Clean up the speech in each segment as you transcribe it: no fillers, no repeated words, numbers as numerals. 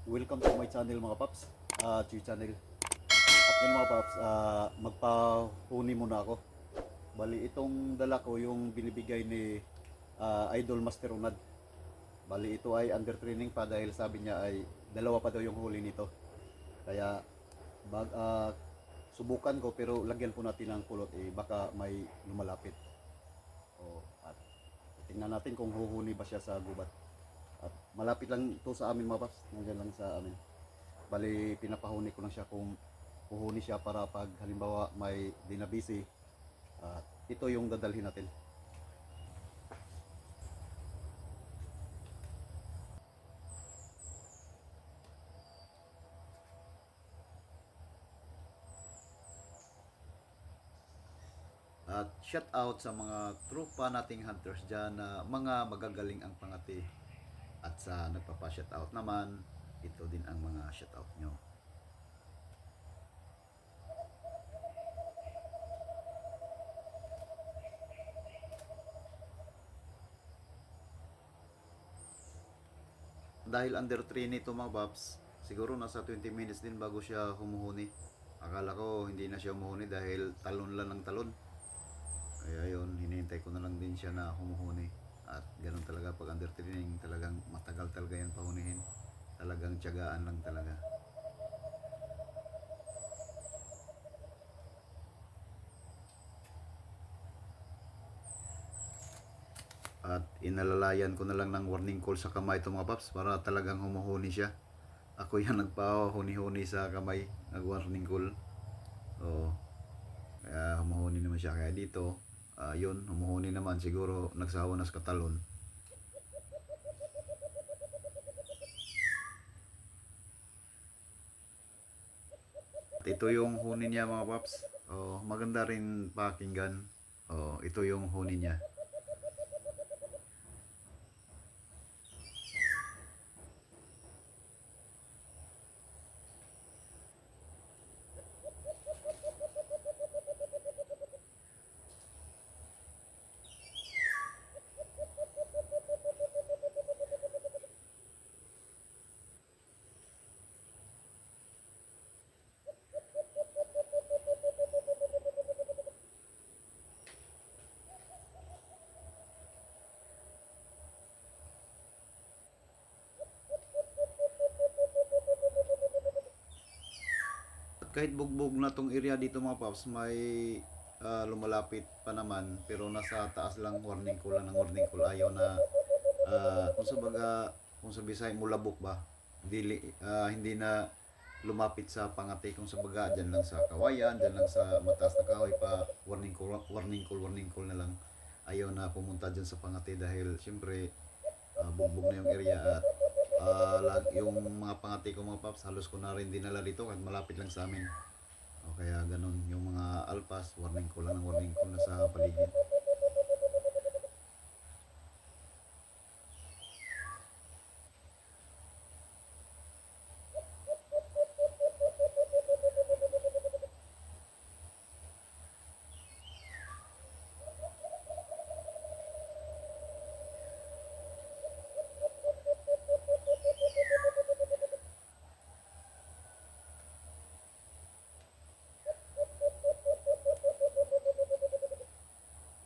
Welcome to my channel mga paps, channel. At yun mga paps, magpahuni muna ako. Bali itong dala ko yung binibigay ni Idol Master Unad. Bali ito ay under training pa dahil sabi niya ay dalawa pa daw yung huli nito. Kaya subukan ko pero lagyan po natin ng kulot baka may lumalapit. At tingnan natin kung huhuni ba siya sa gubat. At malapit lang ito sa amin mga paps, nandiyan lang sa amin. Bali pinapahuni ko lang siya kung huhuni siya para pag halimbawa may dinabisi, ito yung dadalhin natin. At shout out sa mga tropa nating hunters dyan na mga magagaling ang pangati. At sa nagpapa-shout out naman, ito din ang mga shout out nyo. Dahil under 3 nito mga paps, siguro nasa 20 minutes din bago siya humuhuni. Akala ko hindi na siya humuhuni dahil talon lang ng talon. Kaya yun, hinihintay ko na lang din siya na humuhuni. At ganun talaga pag under training, talagang matagal talaga yan pahunihin. Talagang tiyagaan lang talaga. At inalalayan ko na lang ng warning call sa kamay ito mga paps para talagang humuhuni siya. Ako yan nagpahuni-huni sa kamay, nag-warning call. So, kaya humuhuni naman siya. Kaya dito, yun, humuhuni naman. Siguro nagsawa na sa katalon. At ito yung huni niya mga paps. Maganda rin pakinggan. Ito yung huni niya. Kahit bugbog na tong area dito mga paps, may lumalapit pa naman pero nasa taas lang, warning call lang ng warning call. Ayaw na kung sa Bisaya mulabok ba, hindi na lumapit sa pangati. Kung sa baga dyan lang sa kawayan, dyan lang sa mataas na kahoy pa, warning call na lang. Ayaw na pumunta dyan sa pangati dahil syempre bugbog na yung area. At yung mga pangati ko mga paps, halos ko na rin dinala dito kahit malapit lang sa amin. Kaya ganun, yung mga alpas, warning ko lang ng warning ko na sa paligid.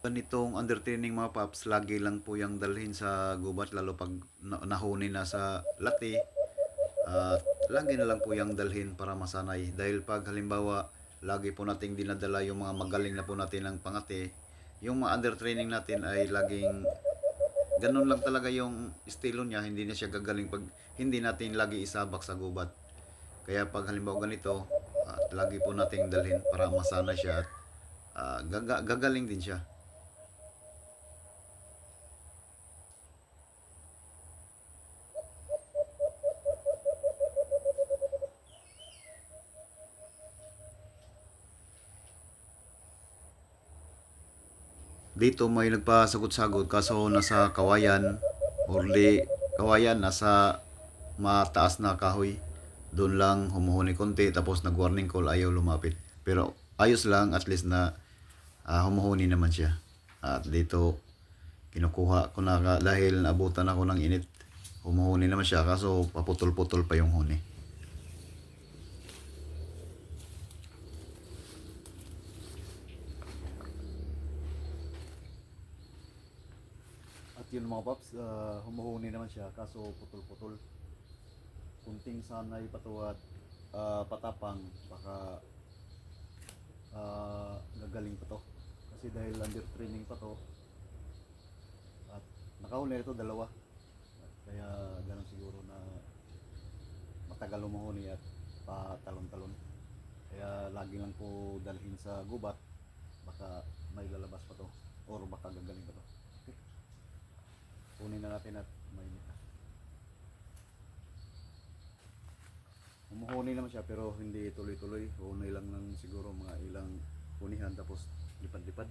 Ganitong under training mga paps, lagi lang po yung dalhin sa gubat, lalo pag nahuni na sa lati. Lagi na lang po yung dalhin para masanay. Dahil pag halimbawa, lagi po nating dinadala yung mga magaling na po natin ng pangati, yung mga under training natin ay laging ganun lang talaga yung estilo niya. Hindi na siya gagaling pag hindi natin lagi isabak sa gubat. Kaya pag halimbawa ganito, lagi po nating dalhin para masanay siya at gagaling din siya. Dito may nagpasagot-sagot kaso nasa kawayan, kawayan, nasa mataas na kahoy. Doon lang humuhuni konti tapos nag-warning call, ayaw lumapit. Pero ayos lang, at least na humuhuni naman siya. At dito kinukuha ko na dahil naabutan ako ng init. humuhuni naman siya kaso paputol-putol pa yung huni. At yun mga paps, humuhuni naman siya kaso putol-putol. Kunting sanay patuwat, patapang, baka gagaling pa to. Kasi dahil under training pa to, at nakahuli ito dalawa. Kaya ganun siguro na matagal humuhuni at patalon-talon. Kaya lagi lang po dalhin sa gubat, baka may lalabas pa to or baka gagaling pa to. Okay. Kunin na natin at mainit na. Humuhuni naman siya pero hindi tuloy-tuloy. Huni lang ng siguro mga ilang hunihan tapos lipad-lipad.